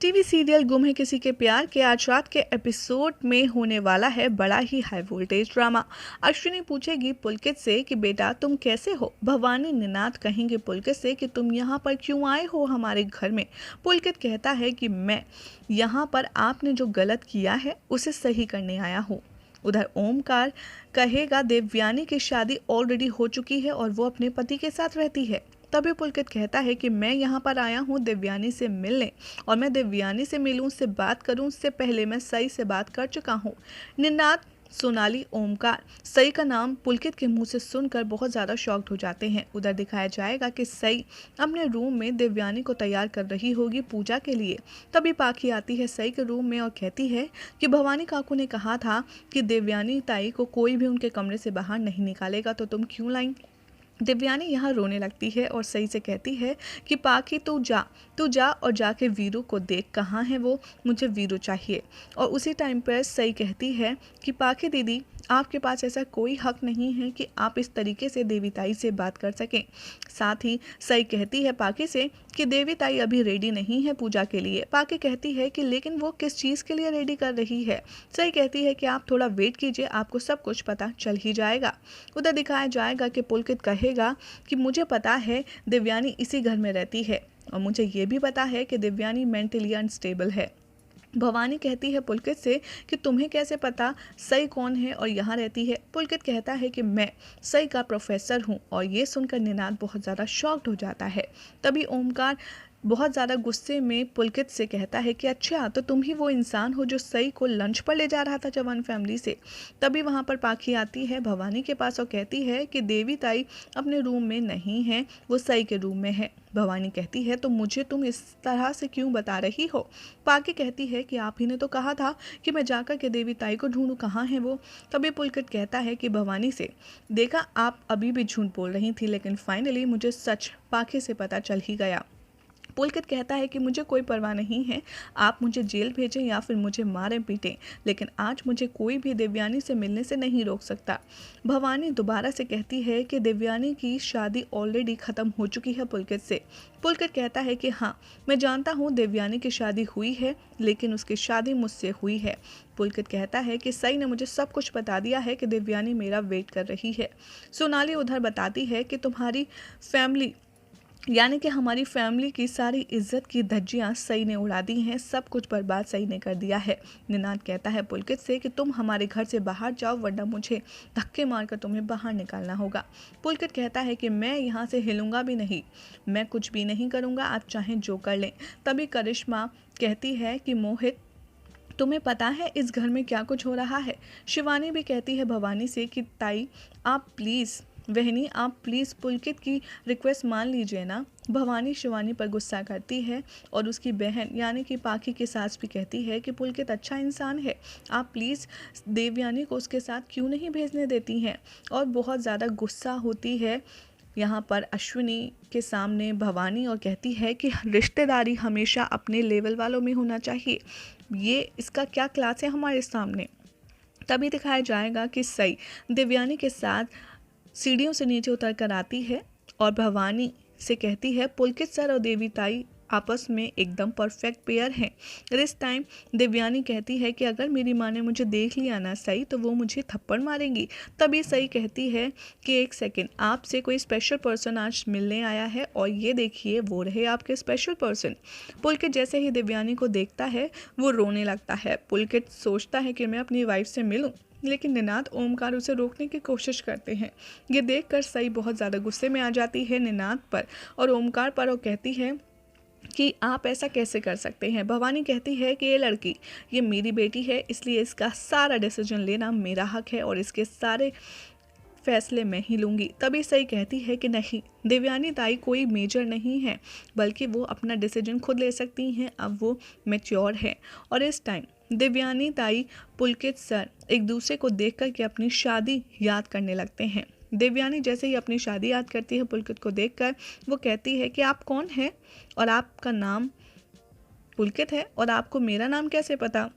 TV serial गुम है किसी के प्यार के आज रात के एपिसोड में होने वाला है बड़ा ही हाई वोल्टेज ड्रामा। अश्विनी पूछेगी पुलकित से कि बेटा तुम कैसे हो। भवानी निनाद कहेंगे पुलकित से कि तुम यहाँ पर क्यों आए हो हमारे घर में। पुलकित कहता है कि मैं यहाँ पर आपने जो गलत किया है उसे सही करने आया हूँ। उधर ओमकार कहेगा देवयानी की शादी ऑलरेडी हो चुकी है और वो अपने पति के साथ रहती है। तभी पुलकित कहता है कि मैं यहाँ पर आया हूँ देवयानी से मिलने, और मैं देवयानी से मिलूँ, उससे बात करूँ, उससे पहले मैं सई से बात कर चुका हूँ। निनाद, सोनाली, ओमकार सई का नाम पुलकित के मुंह से सुनकर बहुत ज़्यादा शॉक्ड हो जाते हैं। उधर दिखाया जाएगा कि सई अपने रूम में देवयानी को तैयार कर रही होगी पूजा के लिए। तभी पाखी आती है सई के रूम में और कहती है कि भवानी काकू ने कहा था कि देवयानी ताई को कोई भी उनके कमरे से बाहर नहीं निकालेगा, तो तुम क्यों लाई। देवयानी यहाँ रोने लगती है और सई से कहती है कि पाखी तू जा और जाके वीरू को देख, कहाँ है वो, मुझे वीरू चाहिए। और उसी टाइम पर सई कहती है कि पाखी दीदी आपके पास ऐसा कोई हक नहीं है कि आप इस तरीके से देवी ताई से बात कर सकें। साथ ही सई कहती है पाखी से कि देवी ताई अभी रेडी नहीं है पूजा के लिए। पाखी कहती है कि लेकिन वो किस चीज़ के लिए रेडी कर रही है। सई कहती है कि आप थोड़ा वेट कीजिए, आपको सब कुछ पता चल ही जाएगा। उधर दिखाया जाएगा कि पुलकित कहेगा कि मुझे पता है देवयानी इसी घर में रहती है और मुझे ये भी पता है कि देवयानी मेंटली अनस्टेबल है। भवानी कहती है पुलकित से कि तुम्हें कैसे पता सई कौन है और यहाँ रहती है। पुलकित कहता है कि मैं सई का प्रोफेसर हूँ, और ये सुनकर निनाद बहुत ज़्यादा शॉक्ड हो जाता है। तभी ओमकार बहुत ज़्यादा गुस्से में पुलकित से कहता है कि अच्छा तो तुम ही वो इंसान हो जो सई को लंच पर ले जा रहा था चौहान फैमिली से। तभी वहाँ पर पाखी आती है भवानी के पास और कहती है कि देवी ताई अपने रूम में नहीं है, वो सई के रूम में है। भवानी कहती है तो मुझे तुम इस तरह से क्यों बता रही हो। पाखी कहती है कि आप ही ने तो कहा था कि मैं जाकर के देवी ताई को ढूंढूं, कहाँ है वो। तभी पुलकित कहता है कि भवानी से देखा आप अभी भी झूठ बोल रही थी, लेकिन फाइनली मुझे सच पाखी से पता चल ही गया। पुलकित कहता है कि मुझे कोई परवाह नहीं है, आप मुझे जेल भेजें या फिर मुझे मारें पीटें, लेकिन आज मुझे कोई भी देवयानी से मिलने से नहीं रोक सकता। भवानी दोबारा से कहती है कि देवयानी की शादी ऑलरेडी ख़त्म हो चुकी है पुलकित से। पुलकित कहता है कि हाँ मैं जानता हूँ देवयानी की शादी हुई है, लेकिन उसकी शादी मुझसे हुई है। पुलकित कहता है कि सई ने मुझे सब कुछ बता दिया है कि देवयानी मेरा वेट कर रही है। सोनाली उधर बताती है कि तुम्हारी फैमिली यानी कि हमारी फैमिली की सारी इज्जत की धज्जियां सई ने उड़ा दी हैं, सब कुछ बर्बाद सई ने कर दिया है। निनाद कहता है पुलकित से कि तुम हमारे घर से बाहर जाओ, वरना मुझे धक्के मारकर तुम्हें बाहर निकालना होगा। पुलकित कहता है कि मैं यहाँ से हिलूंगा भी नहीं, मैं कुछ भी नहीं करूँगा, आप चाहें जो कर लें। तभी करिश्मा कहती है कि मोहित तुम्हें पता है इस घर में क्या कुछ हो रहा है। शिवानी भी कहती है भवानी से कि ताई आप प्लीज़, बहनी आप प्लीज़ पुलकित की रिक्वेस्ट मान लीजिए ना। भवानी शिवानी पर गुस्सा करती है और उसकी बहन यानी कि पाखी की सास भी कहती है कि पुलकित अच्छा इंसान है, आप प्लीज़ देवयानी को उसके साथ क्यों नहीं भेजने देती हैं। और बहुत ज़्यादा गुस्सा होती है यहाँ पर अश्विनी के सामने भवानी और कहती है कि रिश्तेदारी हमेशा अपने लेवल वालों में होना चाहिए, ये इसका क्या क्लास है हमारे सामने। तभी दिखाया जाएगा कि सई देवयानी के साथ सीढ़ियों से नीचे उतर कर आती है और भवानी से कहती है पुलकित सर और देवी ताई आपस में एकदम परफेक्ट पेयर हैं। दिस टाइम देवयानी कहती है कि अगर मेरी माँ ने मुझे देख लिया ना सई तो वो मुझे थप्पड़ मारेंगी। तभी सई कहती है कि एक सेकेंड, आपसे कोई स्पेशल पर्सन आज मिलने आया है और ये देखिए वो रहे आपके स्पेशल पर्सन। पुलकित जैसे ही देवयानी को देखता है वो रोने लगता है। पुलकित सोचता है कि मैं अपनी वाइफ से मिलूं, लेकिन निनाद ओमकार उसे रोकने की कोशिश करते हैं। ये देखकर सई बहुत ज़्यादा गुस्से में आ जाती है निनाद पर और ओमकार पर और कहती है कि आप ऐसा कैसे कर सकते हैं। भवानी कहती है कि ये लड़की ये मेरी बेटी है, इसलिए इसका सारा डिसीजन लेना मेरा हक है और इसके सारे फैसले मैं ही लूँगी। तभी सई कहती है कि नहीं, देवयानी ताई कोई मेजर नहीं है, बल्कि वो अपना डिसीजन खुद ले सकती हैं, अब वो मैच्योर है। और इस टाइम देवयानी ताई पुलकित सर एक दूसरे को देख कर के अपनी शादी याद करने लगते हैं। देवयानी जैसे ही अपनी शादी याद करती है पुलकित को देखकर, वो कहती है कि आप कौन हैं और आपका नाम पुलकित है और आपको मेरा नाम कैसे पता।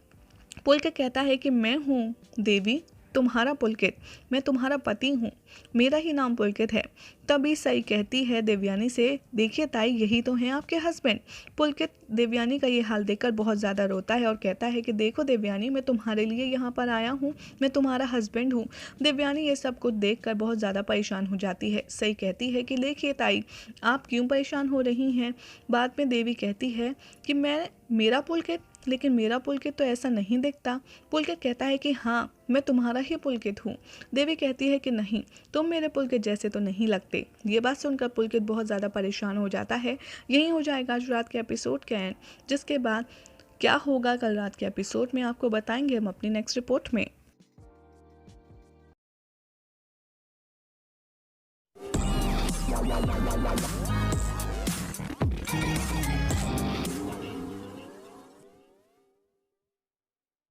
पुलकित कहता है कि मैं हूँ देवी, तुम्हारा पुलकित, मैं तुम्हारा पति हूँ, मेरा ही नाम पुलकित है। तभी सई कहती है देवयानी से, देखिए ताई, यही तो हैं आपके हस्बैंड। पुलकित देवयानी का ये हाल देखकर बहुत ज़्यादा रोता है और कहता है कि देखो देवयानी, मैं तुम्हारे लिए यहाँ पर आया हूँ, मैं तुम्हारा हस्बैंड हूँ। देवयानी ये सब कुछ देखकर बहुत ज़्यादा परेशान हो जाती है। सई कहती है कि देखिए ताई, आप क्यों परेशान हो रही हैं। बाद में देवी कहती है कि मेरा पुलकित, लेकिन मेरा पुलकित तो ऐसा नहीं दिखता। पुलकित कहता है कि हाँ, मैं तुम्हारा ही पुलकित हूँ। देवी कहती है कि नहीं, तुम मेरे पुलकित जैसे तो नहीं लगते। ये बात सुनकर पुलकित बहुत ज़्यादा परेशान हो जाता है। यही हो जाएगा आज रात के एपिसोड का एंड, जिसके बाद क्या होगा कल रात के एपिसोड में आपको बताएंगे हम अपनी नेक्स्ट रिपोर्ट में।